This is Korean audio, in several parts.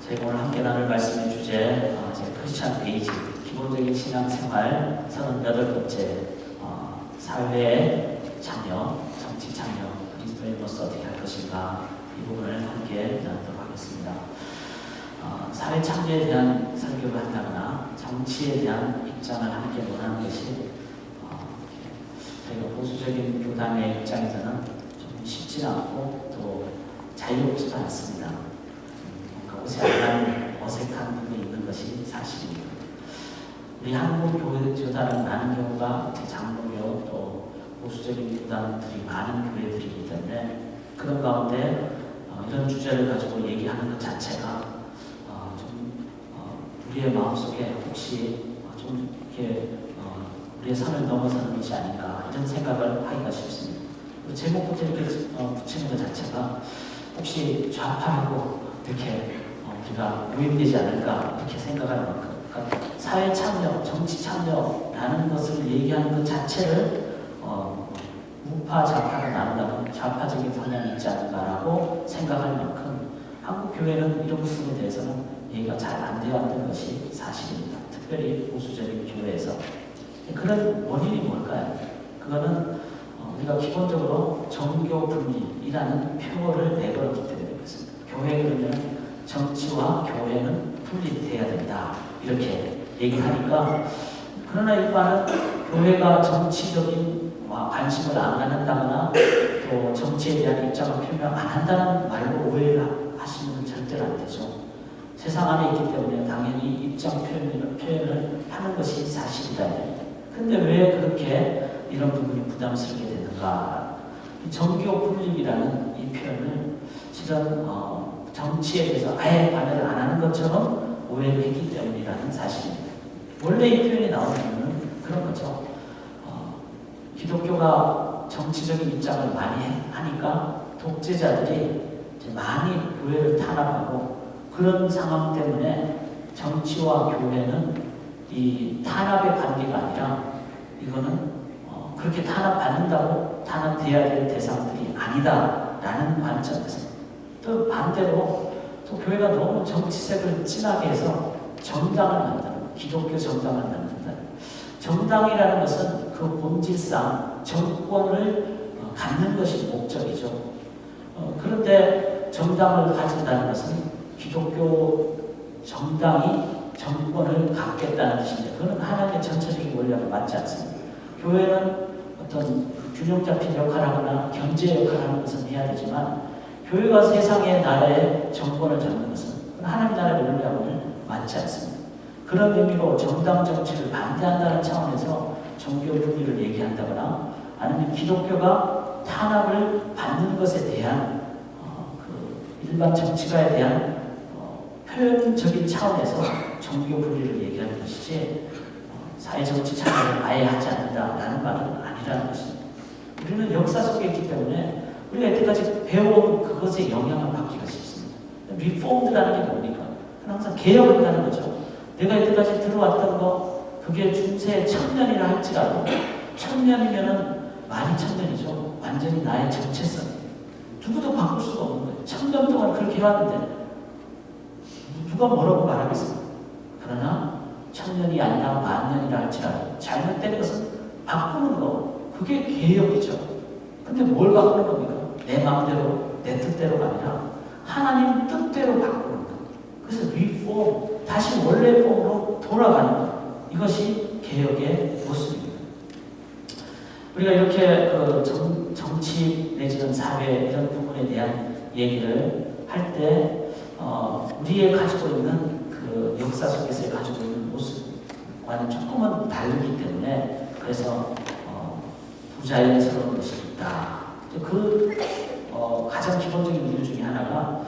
저희가 오늘 함께 나눌 말씀의 주제, 크리스찬 베이직, 기본적인 신앙생활 38번째, 사회의 참여, 정치 참여, 그리스도인으로서 어떻게 할 것인가, 이 부분을 함께 나누도록 하겠습니다. 사회 참여에 대한 설교를 한다거나 정치에 대한 입장을 함께 논하는 것이 저희가 보수적인 교단의 입장에서는 좀 쉽지 않고 또 자유롭지도 않습니다. 어색한 부분이 있는 것이 사실입니다. 우리 한국 교단은 많은 경우가 장로교 또 보수적인 교단들이 많은 교회들이기 때문에 그런 가운데 이런 주제를 가지고 얘기하는 것 자체가 우리의 마음속에 혹시 좀 이렇게 우리의 선을 넘어서는 것이 아닌가 이런 생각을 하기가 쉽습니다. 제목부터 이렇게 붙이는 것 자체가 혹시 좌파하고 이렇게 우리가 오염되지 않을까 이렇게 생각할 만큼, 그러니까 사회 참여, 정치 참여라는 것을 얘기하는 것 자체를 우파, 좌파로 나눈다면 좌파적인 성향이 있지 않을까라고 생각할 만큼 한국 교회는 이런 부분에 대해서는 얘기가 잘 안 되었던 것이 사실입니다. 특별히 보수적인 교회에서. 그런 원인이 뭘까요? 그거는 우리가 기본적으로 정교 분리이라는 표어를 내걸었기 때문에 그렇습니다. 교회 그러면 정치와 교회는 분리돼야 된다 이렇게 얘기하니까, 그러나 일반은 교회가 정치적인 관심을 안 갖는다거나 또 정치에 대한 입장을 표명 안 한다는 말로 오해를 하시면 절대로 안 되죠. 세상 안에 있기 때문에 당연히 입장 표현을 하는 것이 사실이다. 근데 왜 그렇게 이런 부분이 부담스럽게 되는가? 정교 분립이라는 이 표현을 실은 정치에 대해서 아예 반대를 안 하는 것처럼 오해를 했기 때문이라는 사실입니다. 원래 이 표현이 나오는 이유는 그런 거죠. 기독교가 정치적인 입장을 많이 하니까 독재자들이 이제 많이 교회를 탄압하고, 그런 상황 때문에 정치와 교회는 이 탄압의 관계가 아니라 이거는 그렇게 탄압받는다고 탄압돼야 될 대상들이 아니다라는 관점에서, 또 반대로 또 교회가 너무 정치색을 진하게 해서 정당을 만드는, 기독교 정당을 만든다. 정당이라는 것은 그 본질상 정권을 갖는 것이 목적이죠. 그런데 정당을 가진다는 것은 기독교 정당이 정권을 갖겠다는 뜻인데, 그건 하나님의 전체적인 원리와 맞지 않습니다. 교회는 어떤 균형 잡힌 역할을 하거나 경제 역할을 하는 것은 해야 되지만, 교회가 세상의 나라의 정권을 잡는 것은 하나님 나라의 원리하고는 맞지 않습니다. 그런 의미로 정당 정치를 반대한다는 차원에서 정교 분리를 얘기한다거나, 아니면 기독교가 탄압을 받는 것에 대한 일반 정치가에 대한 표현적인 차원에서 정교 분리를 얘기하는 것이지, 사회정치 참여를 아예 하지 않는다라는 말은 아니라는 것입니다. 우리는 역사 속에 있기 때문에 우리가 이때까지 배워온 그것에 영향을 받기가 쉽습니다. 리폼드라는 게 뭡니까? 항상 개혁한다는 거죠. 내가 이때까지 들어왔던 거, 그게 중세 1000년이라 할지라도 1000년이면은 말이 1000년이죠. 완전히 나의 정체성. 누구도 바꿀 수가 없는 거예요. 1000년 동안 그렇게 해왔는데 누가 뭐라고 말하겠습니까? 그러나 1000년이 아니라 10,000년이라 할지라도 잘못된 것은 바꾸는 거, 그게 개혁이죠. 근데 뭘 바꾸는 겁니까? 내 마음대로, 내 뜻대로가 아니라 하나님 뜻대로 바꾸는 거. 그래서 리폼, 다시 원래 폼으로 돌아가는 것, 이것이 개혁의 모습입니다. 우리가 이렇게 정치 내지는 사회 이런 부분에 대한 얘기를 할 때 우리의 가지고 있는 그 역사 속에서 가지고 있는 모습과는 조금은 다르기 때문에, 그래서 부자연스러운 것이 있다. 가장 기본적인 이유 중에 하나가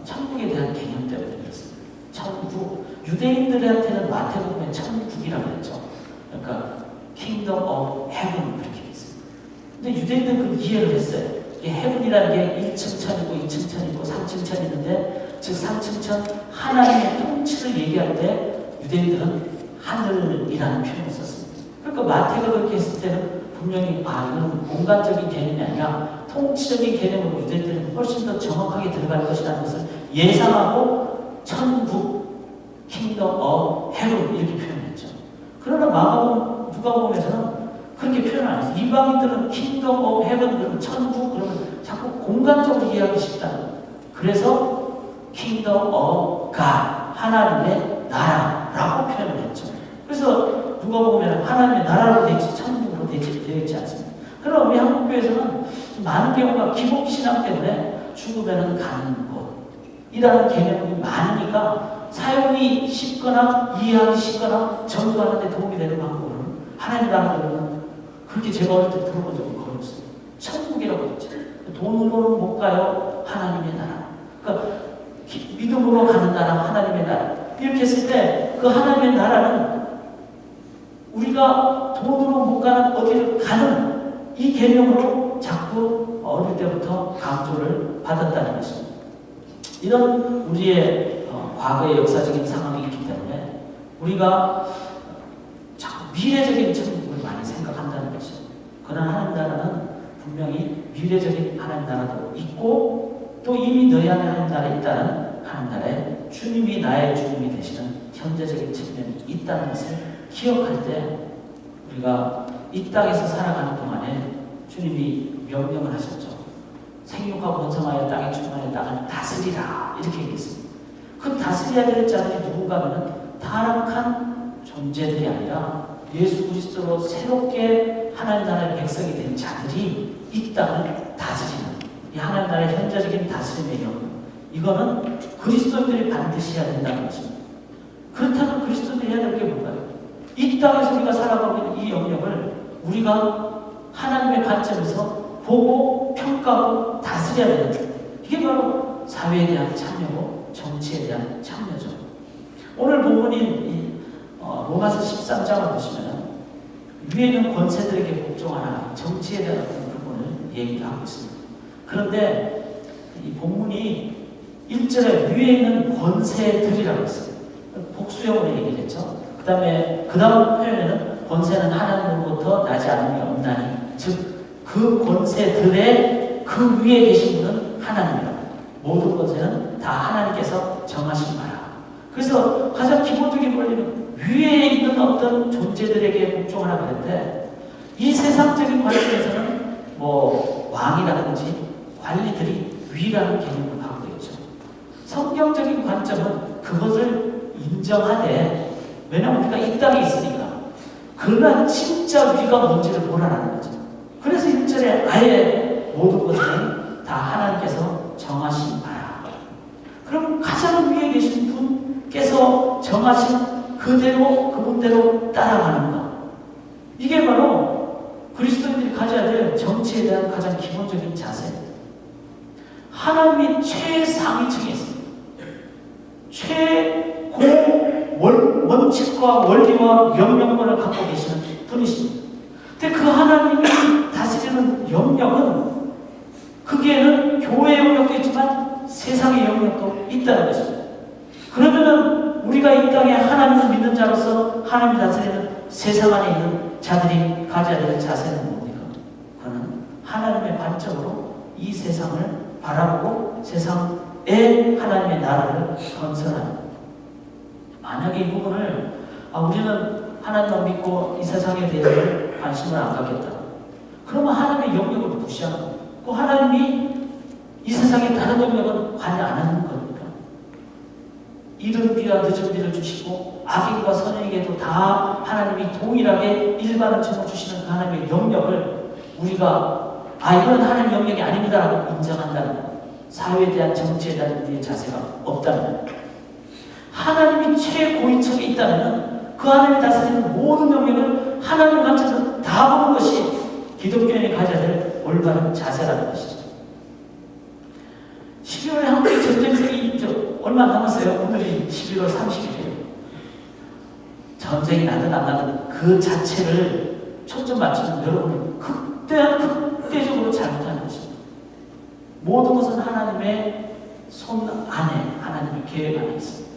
천국에 대한 개념 때문에 그렇습니다. 천국, 유대인들한테는 마태복음에 천국이라고 했죠. 그러니까 Kingdom of Heaven 그렇게 했습니다. 근데 유대인들은 그 이해를 했어요. 이 heaven이라는 게 1층 천이고 2층 천이고 3층 천이 있는데, 즉 3층 천 하나님의 통치를 얘기할 때 유대인들은 하늘이라는 표현을 썼습니다. 그러니까 마태가 그렇게 했을 때는 분명히 이건 공간적인 개념이 아니라 통치적인 개념으로 유대인들은 훨씬 더 정확하게 들어갈 것이라는 것을 예상하고 천국, 킹덤 어 헤븐 이렇게 표현했죠. 그러나 마가복음, 누가복음에서는 그렇게 표현 안 했어요. 이방인들은 킹덤 어 헤븐, 그러면 천국, 그러면 자꾸 공간적으로 이해하기 쉽다. 그래서 킹덤 어 갓, 하나님의 나라라고 표현을 했죠. 그래서 누가복음에는 하나님의 나라로 되지 천국으로 되어 있지 않습니다. 그러나 우리 한국교회에서는 많은 경우가 기복신앙 때문에 죽으면 가는 곳이라는 개념이 많으니까 사용이 쉽거나 이해하기 쉽거나 전도하는 데 도움이 되는 방법은 하나님 나라는 그렇게 제가 어릴 때 들어본 적이 거의 없어요. 천국이라고 했죠. 돈으로는 못 가요. 하나님의 나라. 그러니까 믿음으로 가는 나라, 하나님의 나라. 이렇게 했을 때 그 하나님의 나라는 우리가 돈으로 못 가는 어디를 가는 이 개념으로 자꾸 어릴 때부터 강조를 받았다는 것입니다. 이런 우리의 과거의 역사적인 상황이 있기 때문에 우리가 자꾸 미래적인 천국을 많이 생각한다는 것이죠. 그러나 하나님 나라는 분명히 미래적인 하나님 나라도 있고 또 이미 너희 안에 하나님 나라에 있다는 하나님 나라에 주님이 나의 주님이 되시는 현재적인 측면이 있다는 것을 기억할 때 우리가 이 땅에서 살아가는 동안에 주님이 명령을 하셨죠. 생육하고 번성하여 땅에 충만하여 땅을 다스리라 이렇게 얘기했습니다. 그 다스려야 될 자들이 누군가 하면 타락한 존재들이 아니라 예수 그리스도로 새롭게 하나님 나라의 백성이 된 자들이 이 땅을 다스리는 이 하나님 나라의 현재적인 다스림의 영역, 이거는 그리스도인들이 반드시 해야 된다는 것입니다. 그렇다면 그리스도인들이 해야 될 게 뭔가요? 이 땅에서 우리가 살아가고 있는 이 영역을 우리가 하나님의 관점에서 보고 평가하고 다스려야 되는 거예요. 이게 바로 사회에 대한 참여고 정치에 대한 참여죠. 오늘 본문인 로마서 13장을 보시면 위에 있는 권세들에게 복종하라, 정치에 대한 어떤 부분을 얘기를 하고 있습니다. 그런데 이 본문이 1절에 위에 있는 권세들이라고 했어요. 복수형으로 얘기를 했죠. 그 다음 표현에는 권세는 하나님으로부터 나지 않음이 없나니, 즉 그 권세들의 그 위에 계신 분은 하나님이라. 모든 권세는 다 하나님께서 정하신 바라. 그래서 가장 기본적인 원리는 위에 있는 어떤 존재들에게 복종하라 그랬는데, 이 세상적인 관점에서는 왕이라든지 관리들이 위라는 개념을 갖고 있죠. 성경적인 관점은 그것을 인정하되, 왜냐하면 우리가 이 땅에 있으니까. 그러나 진짜 위가 뭔지를 보라는 거죠. 그래서 1절에 아예 모든 것은 다 하나님께서 정하신 바라. 그럼 가장 위에 계신 분께서 정하신 그대로, 그분대로 따라가는가. 이게 바로 그리스도인들이 가져야 될 정치에 대한 가장 기본적인 자세입니다. 하나님이 최상위층에 있습니다. 최고 원칙과 원리와 명령권을 갖고 계시는 분이십니다. 근데 그 하나님이 다스리는 영역은, 거기에는 교회의 영역도 있지만 세상의 영역도 있다는 것입니다. 그러면은 우리가 이 땅에 하나님을 믿는 자로서 하나님이 다스리는 세상 안에 있는 자들이 가져야 될 자세는 뭡니까? 그는 하나님의 관점으로 이 세상을 바라보고 세상에 하나님의 나라를 건설하는. 만약에 이 부분을 우리는 하나님만 믿고 이 세상에 대해서 관심을 안 갖겠다. 그러면 하나님의 영역을 무시하는 거예요. 그 하나님이 이 세상에 다른 영역은 관여 안 하는 겁니까? 이른 비와 늦은 비를 주시고 악인과 선인에게도 다 하나님이 동일하게 일반을 정해주시는 그 하나님의 영역을 우리가 이건 하나님 영역이 아닙니다라고 인정한다는 것. 사회에 대한 정치에 대한 우리의 자세가 없다는 것. 하나님이 최고위층에 있다면 그 하나님이 다스리는 모든 영역을 하나님 관점에서 다 보는 것이 기독교인이 가져야 될 올바른 자세라는 것이죠. 12월에 한국의 전쟁이 얼마 안 남았어요. 오늘이 11월 30일이에요. 전쟁이 나든 안 나든 그 자체를 초점 맞추는 여러분은 극대적으로 잘못하는 것입니다. 모든 것은 하나님의 손 안에, 하나님의 계획 안에 있습니다.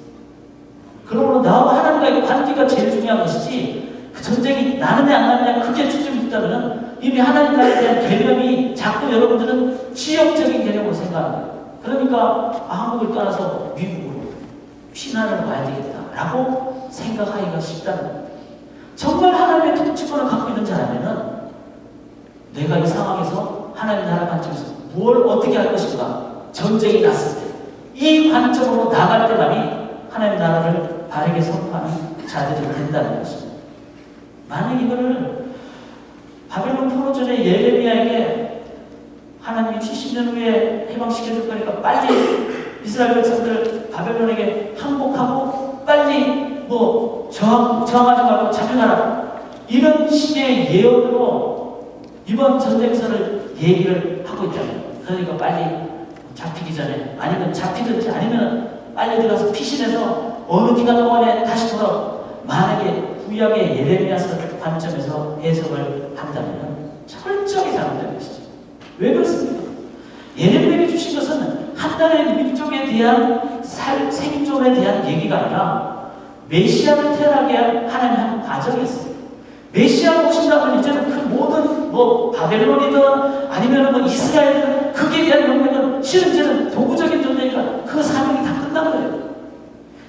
그러므로 나와 하나님과의 관계가 제일 중요한 것이지, 그 전쟁이 나느냐 안 나느냐 크게 초점이 있다면 이미 하나님 나라에 대한 개념이 자꾸 여러분들은 지역적인 개념으로 생각합니다. 그러니까 한국을 떠나서 미국으로, 피난을 와야 되겠다라고 생각하기가 쉽다는 거예요. 정말 하나님의 통치권을 갖고 있는 자라면은 내가 이 상황에서 하나님 나라 관점에서 뭘 어떻게 할 것인가, 전쟁이 났을 때 이 관점으로 나갈 때만이 하나님 나라를 바르게 선포하는 자들이 된다는 것입니다. 만약 이거를 바벨론 포로전의 예레미야에게 하나님이 70년 후에 해방시켜줄 거니까 빨리 이스라엘 백성들 바벨론에게 항복하고 빨리 저항하지 말고 잡혀가라, 이런 식의 예언으로 이번 전쟁선을 얘기를 하고 있다는 거예요. 그러니까 빨리 잡히기 전에, 아니면 잡히든지 아니면 빨리 들어가서 피신해서 어느 기간 동안에 다시 돌아. 만약에 구약의 예레미야서 관점에서 해석을 한다면 철저히 잘못된 것이죠. 왜 그렇습니까? 예레미야에게 주신 것은 한 나라의 민족에 대한 생존에 대한 얘기가 아니라 메시아를 태어나게 한 하나님의 한 과정이었어요. 메시아가 오신다면 이제는 그 모든 바벨론이든 아니면 이스라엘이든 거기에 대한 명령은 실은 도구적인 존재니까 그 사명이 다 끝난 거예요.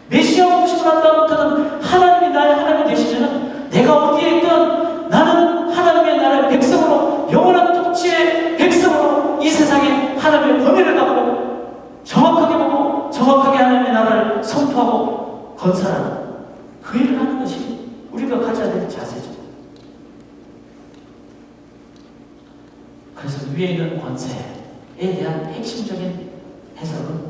메시아가 오시고 난 다음부터는 하나님이 나의 하나님이 되시면은 내가 어디에 있든 나는 하나님의 나라의 백성으로, 영원한 통치의 백성으로 이 세상에 하나님의 권위를 갖고 정확하게 보고 정확하게 하나님의 나라를 선포하고 건설하는 그 일을 하는 것이 우리가 가져야 될 자세죠. 그래서 위에 있는 권세에 대한 핵심적인 해석은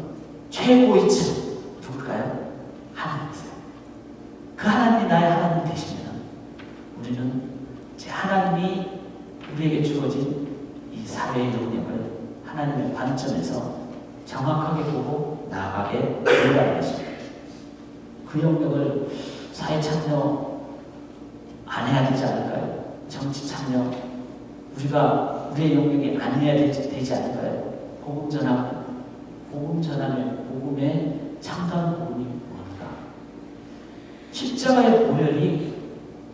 최고위층 누굴까요? 하나님이세요. 그 하나님이 나의 하나님 되시면 우리는 이제 하나님이 우리에게 주어진 이 사회의 영역을 하나님의 관점에서 정확하게 보고 나아가게 된다는 것입니다. 그 영역을 사회 참여 안 해야 되지 않을까요? 정치 참여 우리의 영역이 아니어야 되지 않을까요? 복음 전하면 복음의 참다운 복음이 뭡니까? 십자가의 보혈이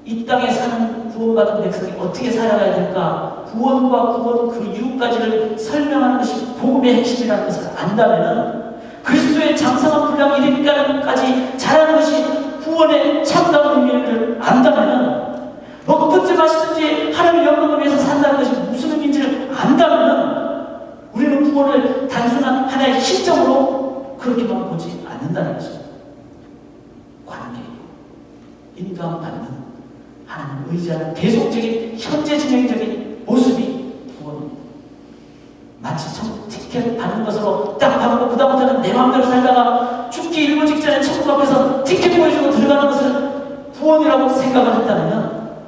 이 땅에 사는 구원받은 백성이 어떻게 살아가야 될까? 구원과 구원 그 이유까지를 설명하는 것이 복음의 핵심이라는 것을 안다면 그리스도의 장성한 분량이 이르기까지 잘하는 것이 구원의 참다운 의미를 안다면 먹든지 마시든지 하나님의 영광을 위해서 산다는 것이 무슨 의미인지를 안다면 우리는 구원을 단순한 하나의 시점으로 그렇게만 보지 않는다는 것입니다. 관계, 인도받는 하나님을 의지하는 계속적인 현재 진행적인 모습이 구원입니다. 마치 티켓 받는 것으로 딱 받고 그 다음부터는 내 마음대로 살다가 죽기 일부 직전에 천국 앞에서 티켓 보여주고 들어가는 것을 구원이라고 생각을 한다면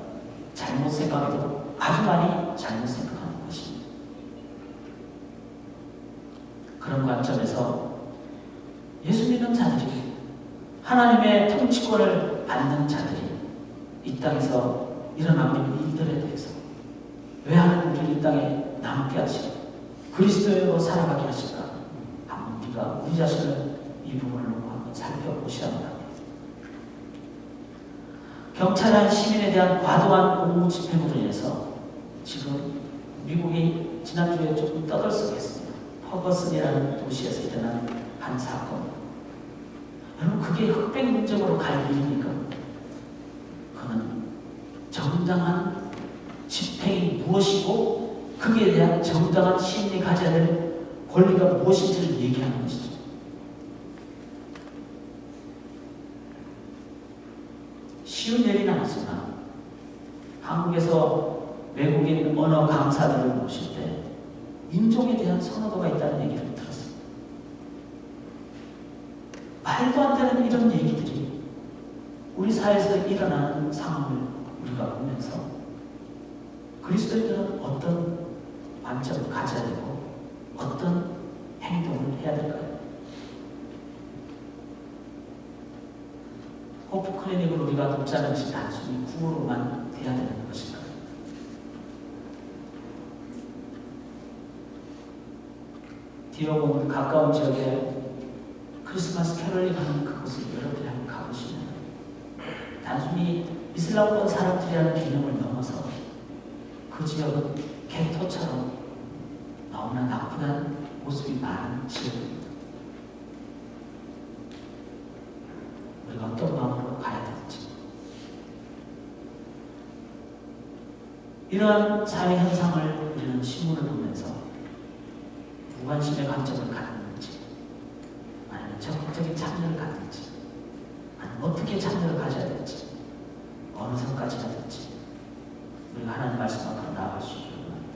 잘못 생각해도 아주 많이 잘못 생각하는 것입니다. 그런 관점에서 예수 믿는 자들이, 하나님의 통치권을 받는 자들이 이 땅에서 일어나고 있는 일들에 대해서 왜 하나님 우리를 이 땅에 남게 하시고 그리스도로 살아가게 하실까? 한번 우리가 우리 자신을 이 부분을 놓고 한번 살펴보셔야 합니다. 경찰한 시민에 대한 과도한 공무 집행으로 인해서 지금 미국이 지난주에 조금 떠들썩했습니다. 퍼거슨이라는 도시에서 일어난 한 사건. 여러분, 그게 흑백 문제로 갈 일입니까? 그는 정당한 집행이 무엇이고 그에 대한 정당한 시민이 가져야 될 권리가 무엇인지를 얘기하는 것이죠. 쉬운 일은 아니지만 한국에서 외국인 언어 강사들을 모실 때 인종에 대한 선호도가 있다는 얘기를 들었습니다. 말도 안 되는 이런 얘기들이 우리 사회에서 일어나는 상황을 우리가 보면서 그리스도인들은 어떤 관점을 가져야 되고 어떤 행동을 해야 될까요? 호프 클리닉을 우리가 돕자는 것이 단순히 구호로만 돼야 되는 것인가? 디오곤 가까운 지역에 크리스마스 캐럴링 하는 그곳을 여러분이 한번 가보시면 단순히 이슬람권 사람들이라는 개념을 넘어서 그 지역은 개토처럼 너무나 나쁘단 모습이 많은 지역입니다. 이러한 사회 현상을 우리는 신문을 보면서 무관심의 관점을 갖는지, 아니면 적극적인 참여를 갖는지, 아니면 어떻게 참여를 가져야 될지, 어느 선까지 해야 될지 우리가 하나님 말씀 앞으로 나아갈 수 있기를 원합니다.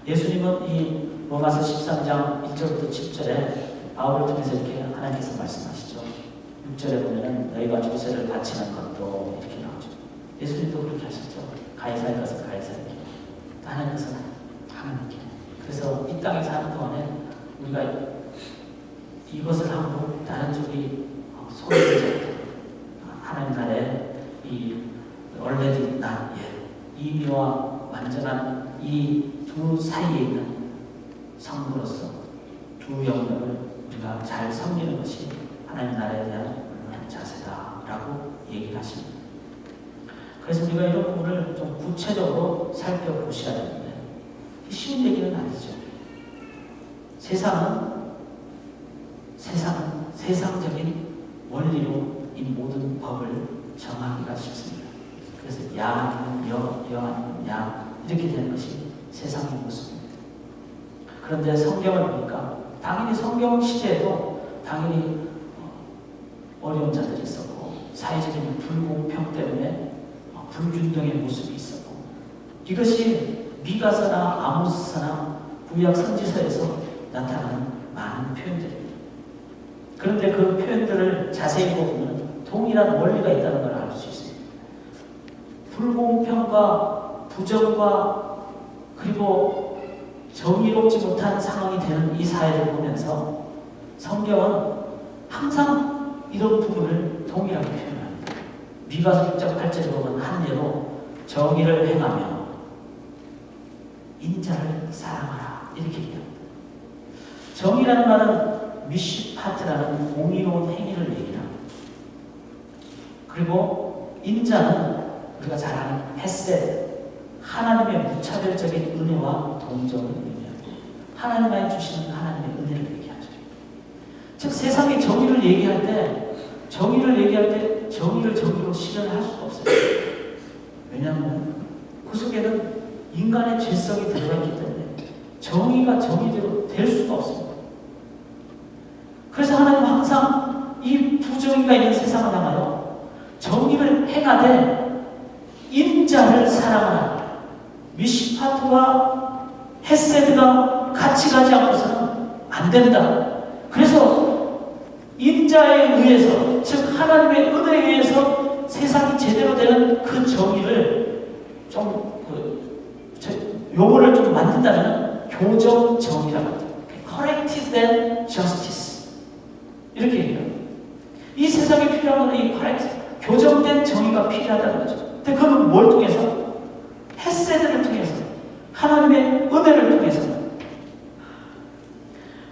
예수님은 이 로마서 13장 1절부터 7절에 바울을 통해서 이렇게 하나님께서 말씀하시죠. 6절에 보면은 너희가 조세를 바치는 것도 이렇게 나오죠. 예수님도 그렇게 하셨죠. 가이사의 것은 가이사에게, 하나님 것은 하나님께. 그래서 이 땅에 사는 동안에 우리가 이것을 하고 다른 쪽이 소리를 하나님 나라의 이 얼레디 난 이미와 완전한 이 두 사이에 있는 성부로서 두 영역을 우리가 잘 섬기는 것이 하나님 나라에 대한 자세다라고 얘기를 하십니다. 그래서 우리가 이런 부분을 좀 구체적으로 살펴보셔야 되는데 쉬운 얘기는 아니죠. 세상적인 원리로 이 모든 법을 정하기가 쉽습니다. 그래서 야 아니면 여 아니면 야 이렇게 되는 것이 세상의 모습입니다. 그런데 성경을 보니까 당연히 성경 시대에도 당연히 어려운 자들이 있었고 사회적인 불공평 때문에 불균등의 모습이 있었고 이것이 미가서나 아모스서나 구약 선지서에서 나타나는 많은 표현들입니다. 그런데 그 표현들을 자세히 보면 동일한 원리가 있다는 걸 알 수 있습니다. 불공평과 부정과 그리고 정의롭지 못한 상황이 되는 이 사회를 보면서 성경은 항상 이런 부분을 동일하게 표현합니다. 미가서 6장 8절에 보면 한 예로 정의를 행하며 인자를 사랑하라 이렇게 얘기합니다. 정의라는 말은 미시파트라는 공의로운 행위를 얘기합니다. 그리고 인자는 우리가 잘 아는 헤세드, 하나님의 무차별적인 은혜와 동정을 의미합니다. 하나님만이 주시는 하나님의 은혜를 얘기하죠. 즉 세상의 정의를 얘기할 때 정의를 정의로 실현할 수가 없어요. 왜냐하면 그 속에는 인간의 죄성이 들어가 있기 때문에 정의가 정의대로 될 수가 없습니다. 그래서 하나님은 항상 이 부정의가 있는 세상을 향하여 정의를 행하되 인자를 사랑하라. 미시파트와 헤세드가 같이 가지 않고서는 안 된다. 그래서 인자에 의해서, 즉 하나님의 은혜에 의해서 세상이 제대로 되는 그 정의를 좀 용어를 좀 만든다면 교정 정의라고 합니다. Corrected than justice 이렇게 얘기해요. 이 세상에 필요한 것은 이 교정된 정의가 필요하다는 거죠. 근데 그건 뭘 통해서? 헤세드를 통해서, 하나님의 은혜를 통해서.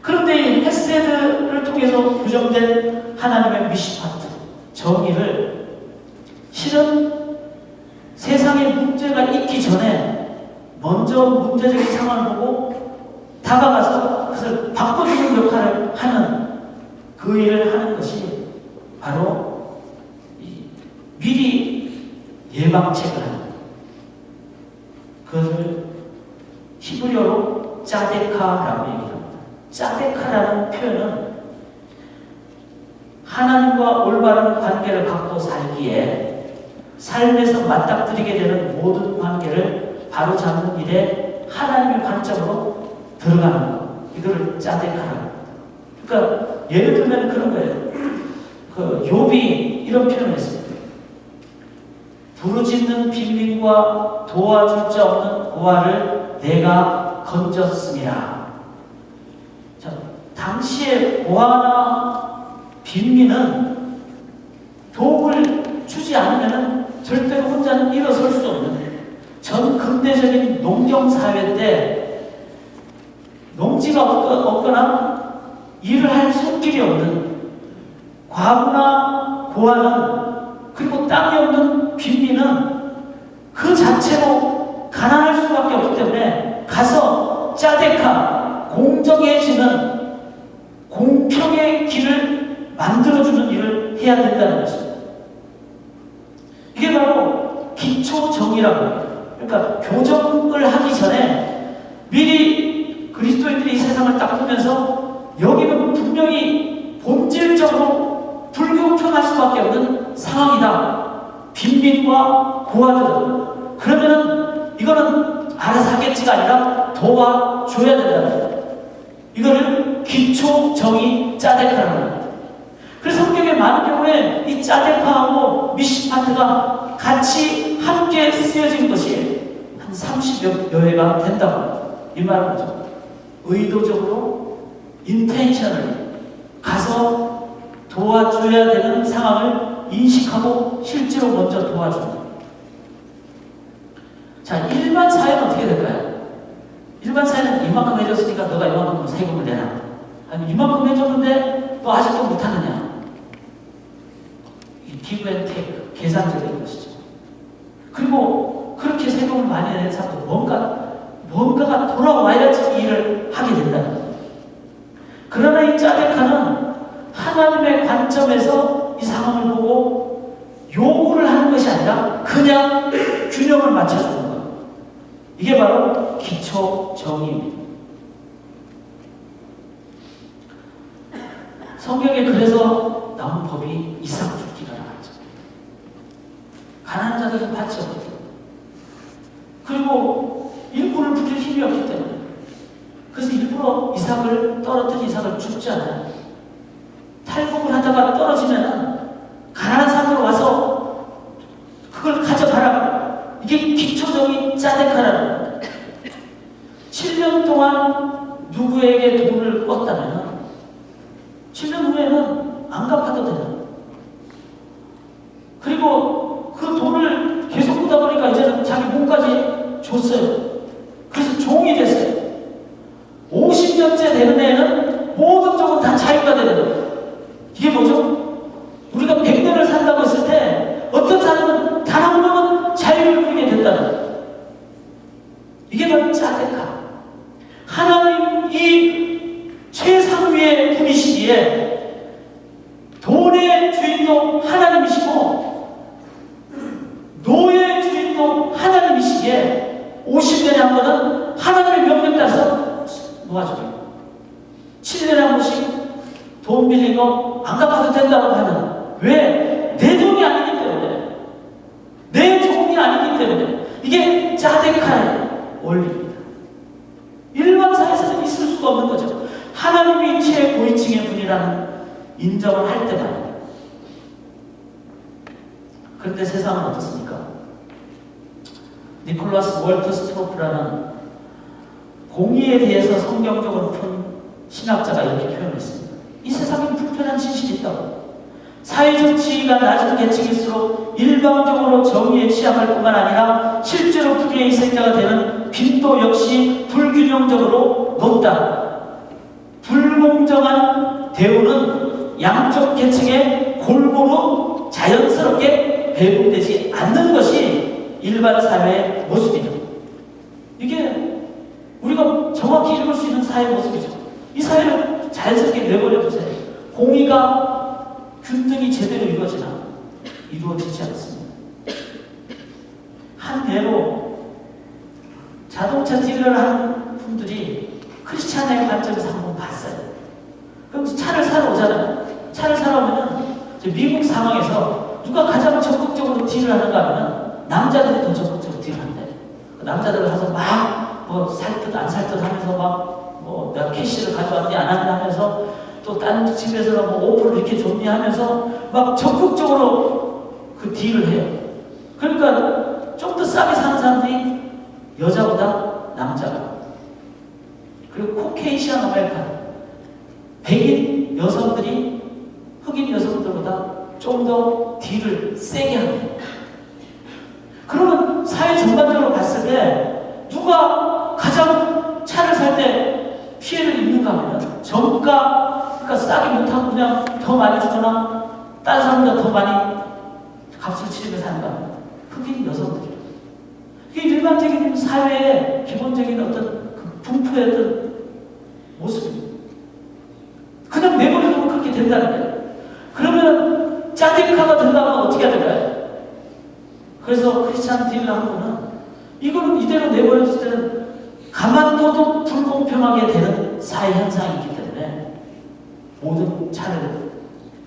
그런데 이 헤세드를 통해서 규정된 하나님의 미시파트, 정의를 실은 세상에 문제가 있기 전에 먼저 문제적인 상황을 보고 다가가서 그것을 바꿔주는 역할을 하는 그 일을 하는 것이 바로 미리 예방책을 하는 그것을 히브리어로 짜데카라고 얘기합니다. 짜데카라는 표현은 하나님과 올바른 관계를 갖고 살기에 삶에서 맞닥뜨리게 되는 모든 관계를 바로잡는 일에 하나님의 관점으로 들어가는 것. 이거를 짜데카라고 합니다. 그러니까 예를 들면 그런 거예요. 그 욥이 이런 표현을 했습니다. 부르짖는 빈민과 도와줄 자 없는 고아를 내가 건졌습니다. 자, 당시의 고아나 빈민은 도움을 주지 않으면 절대로 혼자는 일어설 수 없는 전 근대적인 농경사회인데 농지가 없거나 일을 할 손길이 없는 과부나 고아는 그리고 땅이 없는 빈민은 그 자체로 가난할 수밖에 없기 때문에 가서 짜데카, 공정해지는 공평의 길을 만들어주는 일을 해야 된다는 것입니다. 이게 바로 기초정의라고 합니다. 그러니까 교정을 하기 전에 미리 그리스도인들이 이 세상을 딱 보면서 여기는 분명히 본질적으로 불교평할 수밖에 없는 상황이다. 빈민과 고아들. 그러면은 이거는 알아서 하겠지가 아니라 도와줘야 된다는 거예요. 이거를 기초정의 짜데카라는 겁니다. 그래서 성경에 많은 경우에 이 짜데카하고 미시파트가 같이 함께 쓰여진 것이 한 30여 회가 된다고 합니다. 이 말은 뭐죠? 의도적으로 인텐셔널 가서 도와줘야 되는 상황을 인식하고 실제로 먼저 도와줍니다. 자, 일반 사회는 어떻게 될까요? 일반 사회는 이만큼 해줬으니까 너가 이만큼 세금을 내라. 아니, 이만큼 해줬는데 너 아직도 못하느냐. give and take, 계산적인 것이죠. 그리고 그렇게 세금을 많이 내는 사람도 뭔가가 돌아와야지 일을 하게 된다는 거예요. 그러나 이 짜데카는 하나님의 관점에서 이 상황을 보고 요구를 하는 것이 아니라 그냥 균형을 맞춰주는 거예요. 이게 바로 기초 정의입니다. 성경에 그래서 나온 법이 이삭 줍기가 나왔죠. 가난한 자들은 받지 않거든요. 그리고 일꾼을 부릴 힘이 없기 때문에 그래서 일부러 떨어뜨린 이삭을 줍지 않아요. 탈북을 하다가 떨어지면은 가난한 사람들 와서 그걸 가져가라. 이게 기초적인 짜데카라는 겁니다. 7년 동안 누구에게 돈을 꿨다면 7년 후에는 안 갚아도 돼요. 그리고 그 돈을 계속 꾸다 보니까 이제는 자기 몸까지 줬어요. 그래서 종이 됐어요. 50년째 되는 애는 모든 쪽은 다 자유가 되는 거예요. 이게 뭐죠? 우리가 100년을 산다고 했을 때 어떤 사람은 단 한 번은 자유를 누리게 된다는 거예요. 이게 바로 짜데카. 하나님이 최상위의 분이시기에 돈의 주인도 하나님이시고 노예의 주인도 하나님이시기에 50년에 한 번은 하나님의 명령 따라서 놓아줘요. 7년에 한 번씩 돈 빌린 거 안 갚아도 된다고 하는. 왜? 내 돈이 아니기 때문에. 내 종이 아니기 때문에. 이게 짜데카의 원리입니다. 일반 사회에서는 있을 수가 없는 거죠. 하나님이 최고위층의 분이라는 인정을 할 때만. 그런데 세상은 어떻습니까? 니콜라스 월트 스트로프라는 공의에 대해서 성경적으로 푼 신학자가 이렇게 표현했습니다. 이 세상에 불편한 진실이 있다고. 사회적 지위가 낮은 계층일수록 일방적으로 정의에 취약할 뿐만 아니라 실제로 불의의 희생자가 되는 빈도 역시 불균형적으로 높다. 불공정한 대우는 양쪽 계층에 골고루 자연스럽게 배분되지 않는 것이 일반 사회의 모습이죠. 이게 우리가 정확히 읽을 수 있는 사회의 모습이죠. 이 사회를 자연스럽게 내버려 두세요. 공의가 균등이 제대로 이루어지지 않습니다. 한 예로 자동차 딜러를 하는 분들이 크리스찬의 관점에서 한번 봤어요. 그럼 차를 사러 오잖아요. 차를 사러 오면은 미국 상황에서 누가 가장 적극적으로 딜을 하는가 하면 남자들이 더 적극적으로 딜을 한대. 남자들을 가서 막 뭐 살 듯 안 살 듯 하면서 막 뭐 내가 캐시를 가져왔니 안 왔니 하면서 또 딴 집에서는 뭐 오프를 이렇게 줬니 하면서 막 적극적으로 그 딜을 해요. 그러니까 좀 더 싸게 사는 사람들이 여자보다 남자가. 그리고 코케이시안 아메리칸 백인 여성들이 흑인 여성들보다 좀 더 딜을 세게 합니다. 그러면 사회 전반적으로 봤을 때 누가 가장 차를 살 때 피해를 입는가 하면 정가, 그러니까 싸게 못하고 그냥 더 많이 주거나 다른 사람보다 더 많이 값을 치르며 사는가 하면 흑인 여성들이에요. 이게 일반적인 사회의 기본적인 어떤 그 분포의 어떤 모습입니다. 그냥 내버려두면 그렇게 된다는 거예요. 그러면 짜데카가 된다면 어떻게 해야 될까요? 그래서 크리스찬 딜러 한 분은 이거는 이대로 내버렸을 때는 가만둬도 불공평하게 되는 사회 현상이 있기 때문에 모든 차를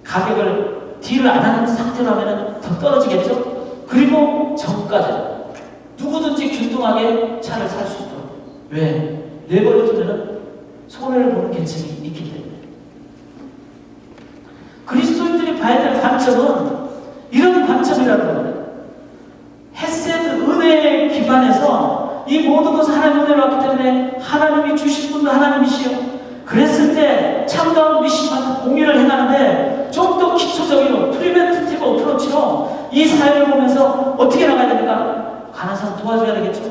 가격을 딜을 안 하는 상태로 하면 더 떨어지겠죠. 그리고 정가죠. 누구든지 균등하게 차를 살 수 있도록. 왜? 내버려두면 손해를 보는 계층이 있기 때문에. 그리스도인들이 봐야 될 관점은 이런 관점이라는 겁니다. 헤세드, 은혜에 기반해서 이 모든 것을 하나님 은혜로 왔기 때문에 하나님이 주신 분도 하나님이시요. 그랬을 때 참다운 미션과 공의를 행하는데 좀 더 기초적이고 프리벤티브 어프로치로 이 사회를 보면서 어떻게 나가야 됩니까? 가난한 사람 도와줘야 되겠죠.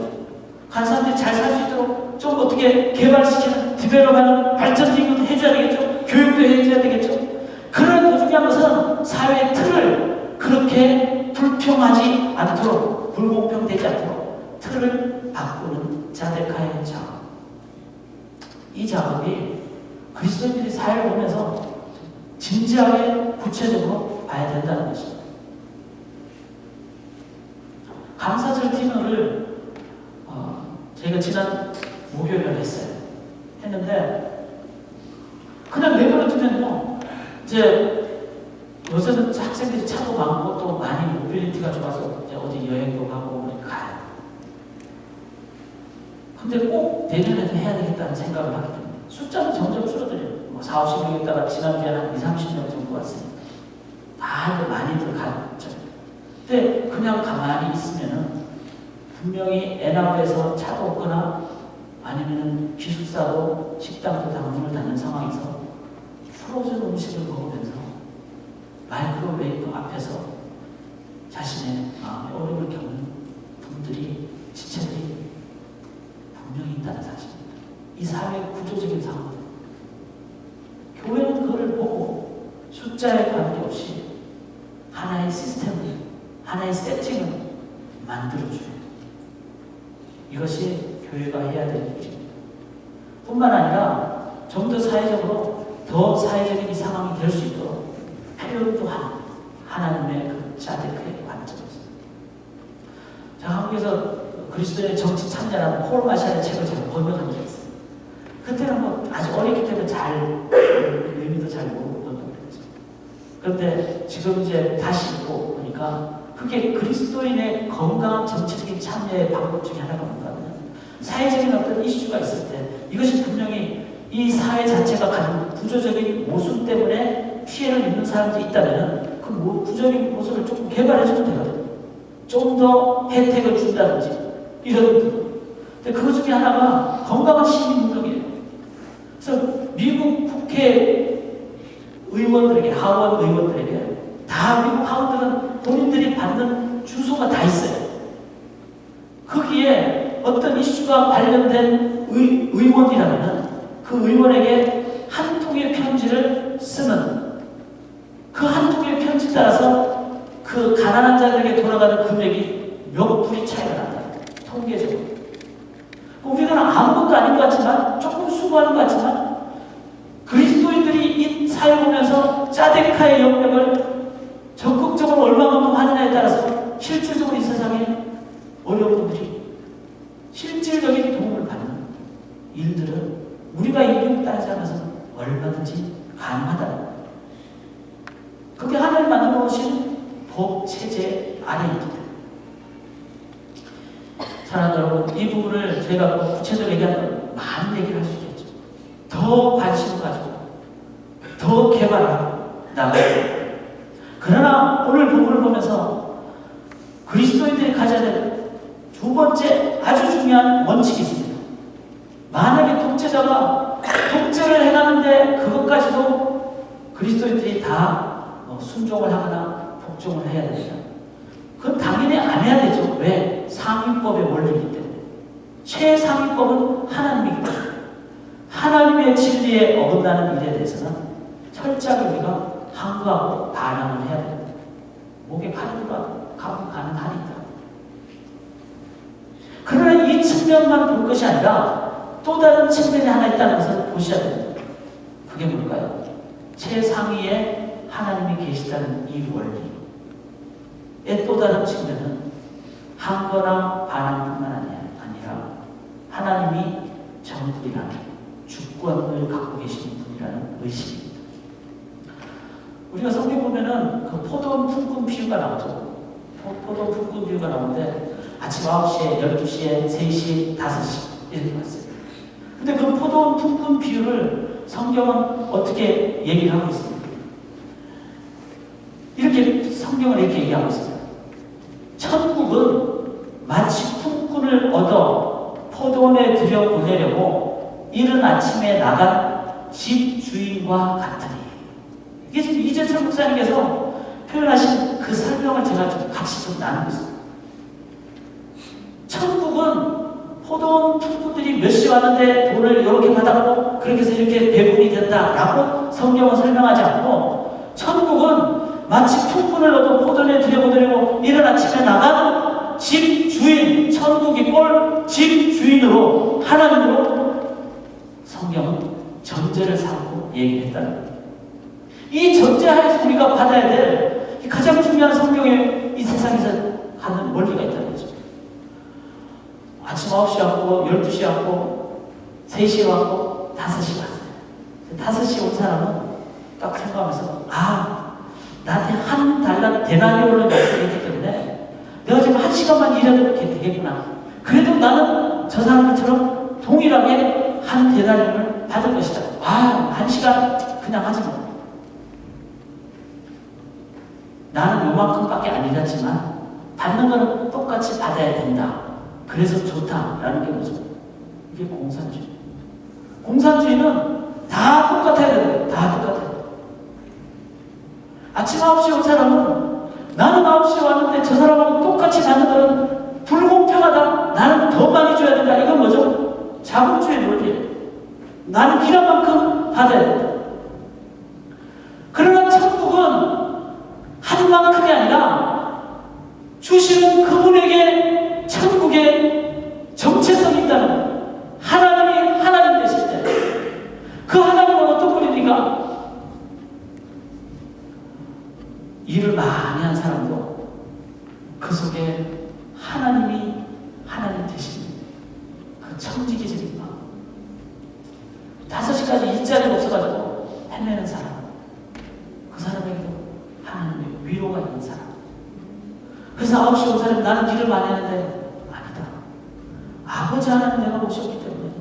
가난한 사람들이 잘 살 수 있도록 좀 어떻게 개발시키는 디벨롭하는 발전적인 것도 해줘야 되겠죠. 교육도 해줘야 되겠죠. 그런 더 중요한 것은 사회의 틀을 그렇게 불평하지 않도록, 불공평되지 않도록 틀을 바꾸는 자데카의 작업. 이 작업이 그리스도인들이 사회를 보면서 진지하게 구체적으로 봐야 된다는 것입니다. 감사절 디너를 저희가 지난 목요일에 했는데 그냥 내버려두면요, 이제 요새는 학생들이 차도 많고 또 많이 모빌리티가 좋아서 이제 어디 여행도 가고 가요. 근데 꼭 내년에도 해야 되겠다는 생각을 하기 때문에 숫자는 점점 줄어들어요. 뭐 4, 50명 있다가 지난주에 한 2, 30명 정도 왔으니까 다들 많이들 갔죠. 근데 그냥 가만히 있으면은 분명히 엔아웃에서 차도 없거나 아니면은 기숙사도 식당도 다 문을 닫는 상황에서 프로즌 음식을 먹으면서 마이크로웨이브 앞에서 자신의 마음의 어려움을 겪는 분들이, 지체들이 분명히 있다는 사실입니다. 이 사회의 구조적인 상황. 교회는 그걸 보고 숫자에 관계없이 하나의 시스템을, 하나의 세팅을 만들어줘요. 이것이 교회가 해야 될 일입니다. 뿐만 아니라 좀 더 사회적으로 더 사회적인 이 상황이 될 수 있도록 필요한 또한 하나님의 그 자데크의 관점이었습니다. 제가 한국에서 그리스도의 정치 참여라는 폴 마샬의 책을 제가 번역한 적이 있어요. 그때는 뭐 아주 어렸기 때문에 잘 의미도 잘 모르고 번역했죠. 그런데 지금 이제 다시 읽고 보니까 그게 그리스도인의 건강한 정치적인 참여의 방법 중에 하나가 뭔가 하면 사회적인 어떤 이슈가 있을 때 이것이 분명히 이 사회 자체가 가진 구조적인 모순 때문에 피해를 입는 사람들이 있다면 그 구조적인 모순을 조금 개발해주면 되거든요. 좀 더 혜택을 준다든지 이런 부분. 근데 그것 중에 하나가 건강한 시민운동이에요. 그래서 미국 국회 의원들에게, 하원 의원들에게 다 미국 하원들은 본인들이 받는 주소가 다 있어요. 거기에 어떤 이슈가 관련된 의원이라면 그 의원에게 한 통의 편지를 쓰는, 그 한 통의 편지 따라서 그 가난한 자들에게 돌아가는 금액이 몇 불이 차이가 난다. 통계적으로. 우리는 아무것도 아닌 것 같지만, 조금 수고하는 것 같지만, 그리스도인들이 이 사회 보면서 짜데카의 영역을 적극적으로 얼마만큼 하느냐에 따라서 실질적으로 이 세상에 어려운 분들이 실질적인 도움을 받는 일들은 우리가 이 미국 땅에 살면서 얼마든지 가능하다는 거예요. 그게 하나님 만들어 놓으신 법 체제 안에 있기 때문에. 사랑하는 여러분, 이 부분을 저희가 구체적으로 얘기하면 많은 얘기를 할 수 있겠죠. 더 관심을 가지고 더 개발하고 나가요. 그러나 오늘 부분을 보면서 그리스도인들이 가져야 될 두 번째 아주 중요한 원칙이 있습니다. 만약에 독재자가 독재를 행하는데 그것까지도 그리스도인들이 다 순종을 하거나 복종을 해야 됩니다. 그건 당연히 안 해야 되죠. 왜? 상위법의 원리이기 때문에. 최상위법은 하나님이기 때문에. 하나님의 진리에 어긋나는 일에 대해서는 철저하게 우리가 항거하고 반항을 해야 됩니다. 목에 칼이 들어와도 가능하니까. 그러나 이 측면만 볼 것이 아니라 또 다른 측면이 하나 있다는 것을 보셔야 됩니다. 그게 뭘까요? 최상위에 하나님이 계시다는 이 원리의 또 다른 측면은 한거나 반항뿐만 아니라 하나님이 정국이라는 주권을 갖고 계시는 분이라는 의식입니다. 우리가 성경 보면은 그 포도원 품꾼 비유가 나오죠. 포도원 품꾼 비유가 나오는데 아침 9시에, 12시에, 3시, 5시 이렇게 봤어요. 근데 그 포도원 품꾼 비유를 성경은 어떻게 얘기를 하고 있습니까? 이렇게 성경을 이렇게 얘기하고 있습니다. 천국은 마치 품꾼을 얻어 포도원에 들여보내려고 이른 아침에 나간 집 주인과 같으니. 이게 지금 이재철 목사님께서 표현하신 그 설명을 제가 좀 같이 좀 나누고 있습니다. 천국은 포도원 품꾼들이 몇 시 왔는데 돈을 이렇게 받았고 그렇게 해서 이렇게 배분이 된다라고 성경은 설명하지 않고, 천국은 마치 품꾼을 얻어 포도원에 들여보내려고 이른 아침에 나간 집 주인, 천국이 꼴 집 주인으로, 하나님으로 성경은 전제를 삼고 얘기했다는 거예요. 이 전제하에서 우리가 받아야 될 가장 중요한 성경의 이 세상에서 하는 원리가 있다는 거죠. 아침 9시 왔고 12시 왔고 3시에 왔고 5시 왔어요. 5시에 온 사람은 딱 생각하면서 나한테 한 달러 데나리온을 약속했기 때문에 내가 지금 1시간만 일해도 이렇게 되겠구나. 그래도 나는 저 사람들처럼 동일하게 한 데나리온을 받을 것이다. 1시간 그냥 하지 뭐. 나는 요만큼밖에 안 일했지만 받는 거는 똑같이 받아야 된다. 그래서 좋다라는 게 뭐죠? 이게 공산주의. 공산주의는 다 똑같아야 돼요. 다 똑같아요. 아침 9시에 온 사람은 나는 9시에 왔는데 저 사람하고 똑같이 받는 거는 불공평하다. 나는 더 많이 줘야 된다. 이건 뭐죠? 자본주의 논리예요. 나는 일한 만큼 받아야 된다. 그러나 천국은 한 만큼이 아니라 주시는 그분에게 천국에 정체성이 있다는 거예요. 하나님이 하나님 되실 때 그 하나님은 어떤 분이니까? 일을 많이 한 사람도 그 속에 하나님이 하나님 되시는 그 청지기적인 마음. 5시까지 일자리가 없어가지고 헤매는 사람, 그 사람에게도 하나님의 위로가 있는 사람. 그래서 9시에 온 사람이 나는 일을 많이 했는데 아니다. 아버지 하나님 내가 모셨기 때문에.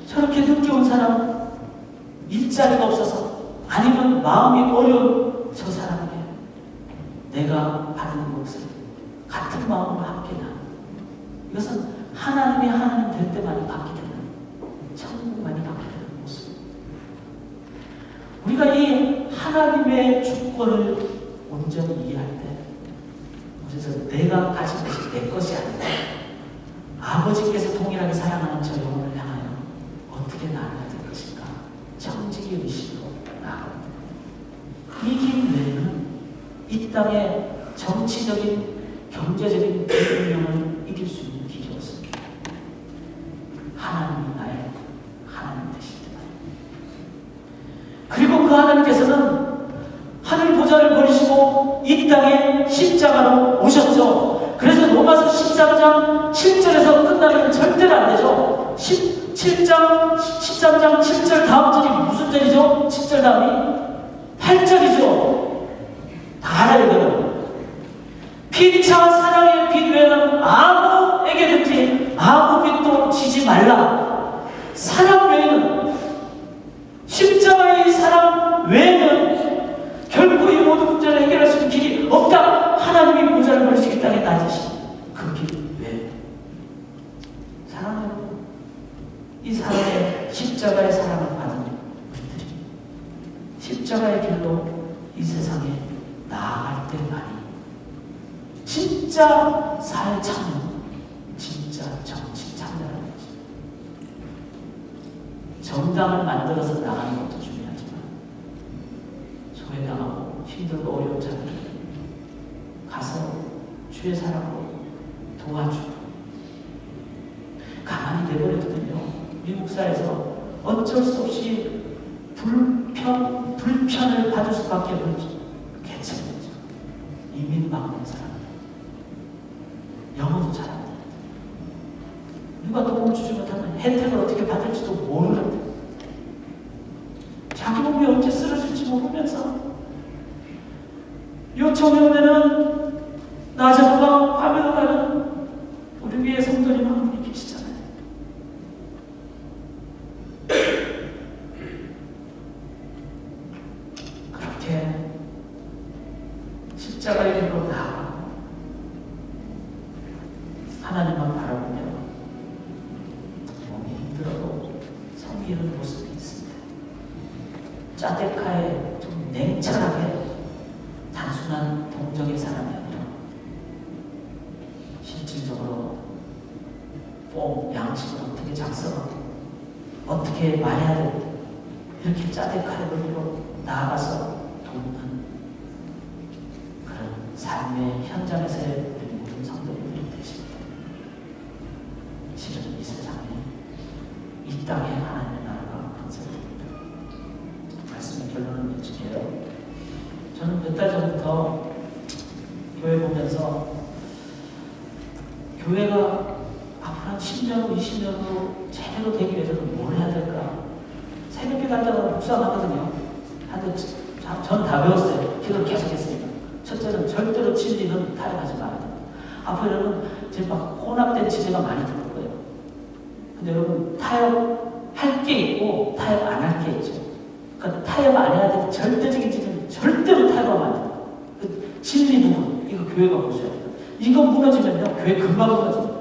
저렇게 늦게 온 사람은 일자리가 없어서 아니면 마음이 어려운 저 사람에게 내가 받는 것을 같은 마음으로 함께 나누는, 이것은 하나님이 하나님 될 때만이 받게 되는, 천국만이 받게 되는 모습. 우리가 이 하나님의 주권을 온전히 이해할 때, 그래서 내가 가진 것이 내 것이 아니다. 아버지께서 동일하게 사랑하는 저 영혼을 향하여 어떻게 나아가야 될 것인가? 청지기 의식으로 나아갑니다. 이 길 외에는 이 땅의 정치적인, 경제적인 불균형을 이길 수 있는 길이 없습니다. 하나님이 나의 하나님 되실 때만. 그리고 그 하나님께서는 하늘 보좌를 버리시고 이 땅에 십자가로 오셨죠. 그래서 로마서 13장 7절에서 끝나면 절대로 안 되죠. 13장 7절 다음 절이 무슨 절이죠? 7절 다음이 8절이죠. 다 알아야 되거든요. 피차 사랑의 빛 외에는 아무에게든지 아무 빛도 지지 말라. 사랑 외에는, 십자가의 사랑 외에는 결코 이 모든 문제를 해결할 수 있는 길이 없다. 하나님이 보좌를 버리시기 땅에 낮으신 그 길 외에. 사랑하는 여러분, 이 사랑의 십자가의 사랑을 받은 분들이 십자가의 길로 이 세상에 나아갈 때만이 진짜 사회 참여, 진짜 정치 참여라는 거죠. 정당을 만들어서 나가는 것도 중요하지만 소외당하고 힘들고 어려운 자들을 가서 주의 사랑으로 도와주고, 가만히 내버려두면요, 미국 사회에서 어쩔 수 없이 불편을 받을 수밖에 없는 계층이죠. 이민 막는 사람. 영어도 잘합니다. 누가 도움을 주지 못하면 혜택을 어떻게 받을지도 모르는데 자기 몸이 언제 쓰러질지 모르면서 요청이 오면은 낮에도 밤에도 가는 우리 위에 성도님 한 분이 계시잖아요. 그렇게 십자가의 길로 나아가고 하나님만 바라보며 몸이 힘들어도 섬기는 모습이 있습니다. 짜데카에 좀 냉철하게 단순한 동정의 사람이 아니라 실질적으로 양식을 어떻게 작성하고 어떻게 말해야 될지 이렇게 짜데카의 논리로 나아가서 돕는 그런 삶의 현장에서의 우리 모든 성도님들이 되십니다. 실은 이 세상에 이 땅에 하나님의 나라가 건설됩니다. 말씀의 결론을 맺을게요. 저는 몇 달 전부터 교회 보면서 교회가 앞으로 한 10년 후, 20년 후 제대로 되기 위해서는 뭘 해야 될까? 새벽에 갔다가 묵상하거든요. 하는데 전 다 배웠어요. 기도를 계속 했으니까. 첫째는 절대로 진리는 타협하지 말아야 됩니다. 앞으로 여러분 지금 막 혼합된 지혜가 많이 들어올 거예요. 근데 여러분 타협할 게 있고 타협 안 할 게 있죠. 그러니까 타협 안 해야 되는 절대적인 진리는 절대로 타협하면 안 돼요. 그 진리 부분 이거 교회가 보셔야 돼요. 이거 무너지면요 교회 금방 무너집니다.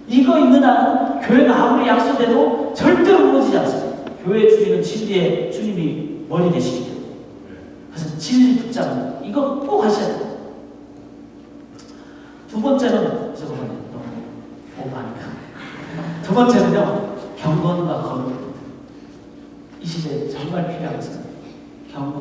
이거 있는 한은 교회가 아무리 약속해도 절대로 무너지지 않습니다. 교회 주인은 진리에 주님이 머리 되시기 때문에. 그래서 진리 붙잡는 이거 꼭 하셔야 돼요. 두 번째는 저거는 너무 오버하니까. 두 번째는요 경건과 거룩입니다. 이 시대에 정말 필요한 것은 경건.